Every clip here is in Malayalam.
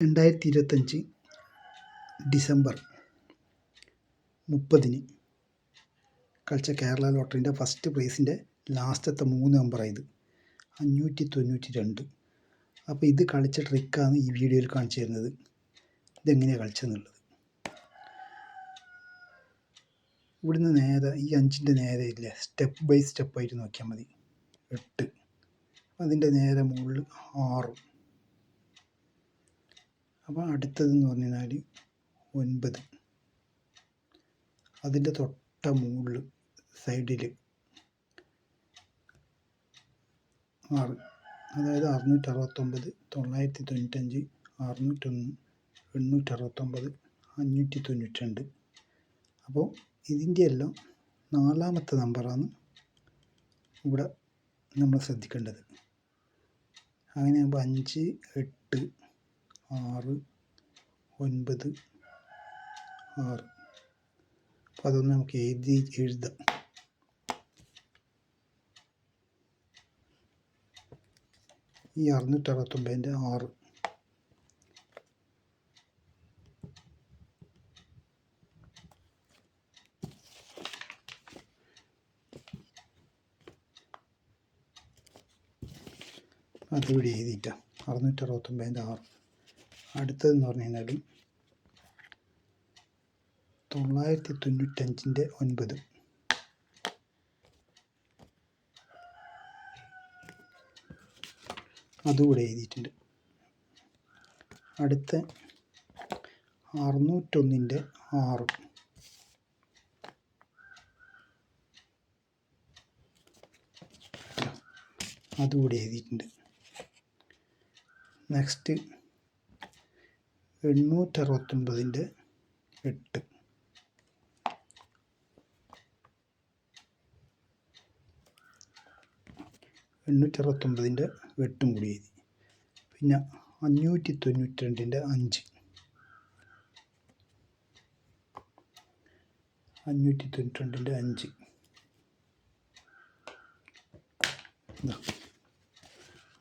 2025 ഡിസംബർ 30 കളിച്ച കേരള ലോട്ടറിൻ്റെ ഫസ്റ്റ് പ്രൈസിൻ്റെ ലാസ്റ്റത്തെ 3 നമ്പറായത് 592. അപ്പോൾ ഇത് കളിച്ച ട്രിക്കാണ് ഈ വീഡിയോയിൽ കാണിച്ചു തരുന്നത്. ഇതെങ്ങനെയാണ് കളിച്ചതെന്നുള്ളത്. ഇവിടുന്ന് നേരെ ഈ 5ൻ്റെ നേരെ ഇല്ലേ, സ്റ്റെപ്പ് ബൈ സ്റ്റെപ്പായിട്ട് നോക്കിയാൽ മതി. 8, അതിൻ്റെ നേരെ മുകളിൽ 6. അപ്പോൾ അടുത്തതെന്ന് പറഞ്ഞു കഴിഞ്ഞാൽ 9, അതിൻ്റെ തൊട്ട മുകളിൽ സൈഡിൽ 6, അതായത് 669, 995, 601, 869, 592. അപ്പോൾ ഇതിൻ്റെ എല്ലാം 4ാമത്തെ നമ്പറാണ് ഇവിടെ നമ്മൾ ശ്രദ്ധിക്കേണ്ടത്. അങ്ങനെയാകുമ്പോൾ 5, 8, 6, 9, 6. അപ്പോൾ അതൊന്ന് നമുക്ക് എഴുതാം. ഈ 669ൻ്റെ 6. അതിവിടെ എഴുതിയിട്ടാണ് 669ൻ്റെ 6. അടുത്തതെന്ന് പറഞ്ഞു കഴിഞ്ഞാൽ 995ൻ്റെ 9. അതുകൂടെ എഴുതിയിട്ടുണ്ട്. അടുത്ത 601ൻ്റെ 6. അതുകൂടെ എഴുതിയിട്ടുണ്ട്. നെക്സ്റ്റ് 869ൻ്റെ 8. ൻ്റെ 8 കൂടി എഴുതി. പിന്നെ 592ൻ്റെ 5. 592ൻ്റെ 5.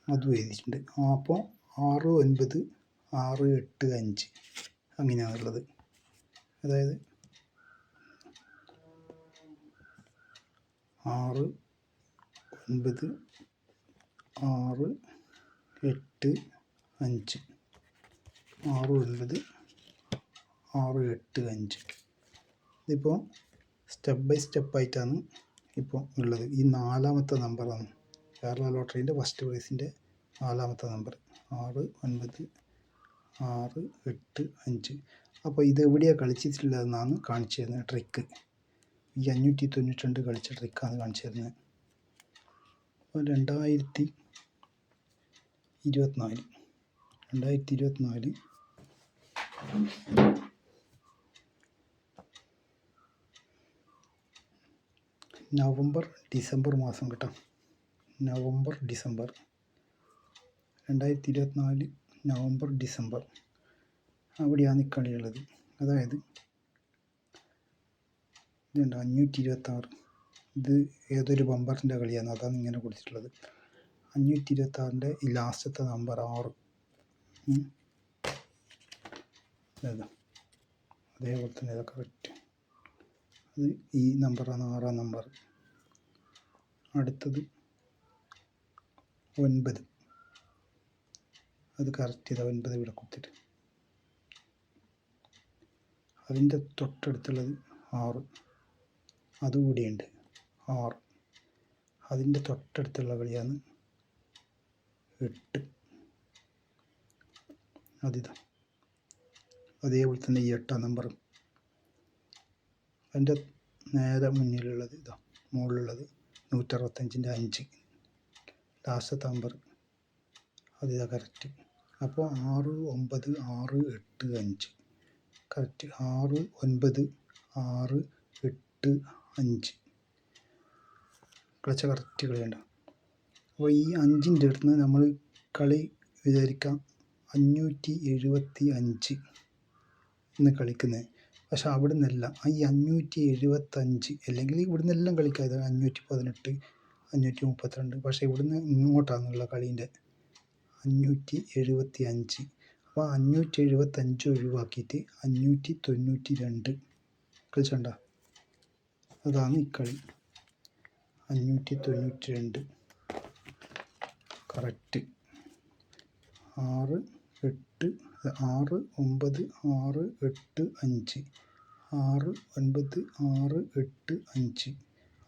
അതും എഴുതിയിട്ടുണ്ട്. അപ്പോൾ 6, 9, 6, 8, 5 അങ്ങനെയാണുള്ളത്. അതായത് 6, 9, 6, 8, 5. 6, 9, 6, 8, 5. ഇതിപ്പോൾ സ്റ്റെപ്പ് ബൈ സ്റ്റെപ്പായിട്ടാണ് ഇപ്പോൾ ഉള്ളത്. ഈ 4ാമത്തെ നമ്പറാണ് കേരള ലോട്ടറീൻ്റെ ഫസ്റ്റ് പ്രൈസിൻ്റെ 4ാമത്തെ നമ്പർ. 6, 9, 6, 8, 5. അപ്പോൾ ഇത് എവിടെയാണ് കളിച്ചിട്ടുള്ളതെന്നാണ് കാണിച്ചു തരുന്നത് ട്രിക്ക്. ഈ 592 കളിച്ച ട്രിക്കാണ് കാണിച്ചു തരുന്നത്. അപ്പോൾ 2024 നവംബർ ഡിസംബർ മാസം കേട്ടോ. നവംബർ ഡിസംബർ 2024 നവംബർ ഡിസംബർ അവിടെയാണ് ഈ കളിയുള്ളത്. അതായത് ഇതുണ്ട് 526. ഇത് ഏതൊരു ബമ്പറിൻ്റെ കളിയാണ്, അതാണ് ഇങ്ങനെ കൊടുത്തിട്ടുള്ളത്. 526ൻ്റെ ഈ ലാസ്റ്റത്തെ നമ്പർ 6. അതേപോലെ തന്നെ ഇതൊക്കെ കറക്റ്റ്. അത് ഈ നമ്പറാണ് 6ാം നമ്പർ. അടുത്തത് 9. അത് കറക്റ്റ് ചെയ്താൽ 9 ഇവിടെ കൊടുത്തിട്ട്. അതിൻ്റെ തൊട്ടടുത്തുള്ളത് 6. അതുകൂടിയുണ്ട് 6. അതിൻ്റെ തൊട്ടടുത്തുള്ള കളിയാണ് 8. അതിതാ അതേപോലെ തന്നെ ഈ 8ാം നമ്പർ. അതിൻ്റെ നേരെ മുന്നിലുള്ളത് ഇതാ മുകളിലുള്ളത് 165ൻ്റെ 5. ലാസ്റ്റത്തെ നമ്പർ അതിതാ കറക്റ്റ്. അപ്പോൾ 6, 9, 6, 8, 5 കറക്റ്റ്. 6, 9, 6, 8, 5 കളിച്ച കറക്റ്റ് കളിയുണ്ട്. അപ്പോൾ ഈ 5ൻ്റെ അടുത്ത് നിന്ന് നമ്മൾ കളി വിചാരിക്കാം 575 എന്ന് കളിക്കുന്നത്. പക്ഷെ അവിടെ നിന്നല്ല, ഈ 575 അല്ലെങ്കിൽ ഇവിടെ നിന്നെല്ലാം കളിക്കാം. 518, 532. പക്ഷേ ഇവിടുന്ന് ഇങ്ങോട്ടാണെന്നുള്ള കളീൻ്റെ 575. അപ്പോൾ 575 ഒഴിവാക്കിയിട്ട് 592 കളിച്ചണ്ട. അതാണ് ഈ കളി. 592 കറക്റ്റ്. 6 8 6 9 6 8 5 6 9 6 8 5.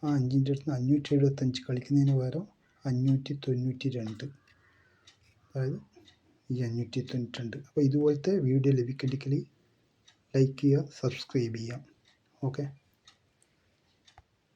ആ 5ൻ്റെ അടുത്ത് 575 കളിക്കുന്നതിന് പകരം 592. അതായത് ഈ 592. അപ്പോൾ ഇതുപോലത്തെ വീഡിയോ ലഭിക്കണമെങ്കിൽ ലൈക്ക് ചെയ്യുക, സബ്സ്ക്രൈബ് ചെയ്യുക. ഓക്കെ.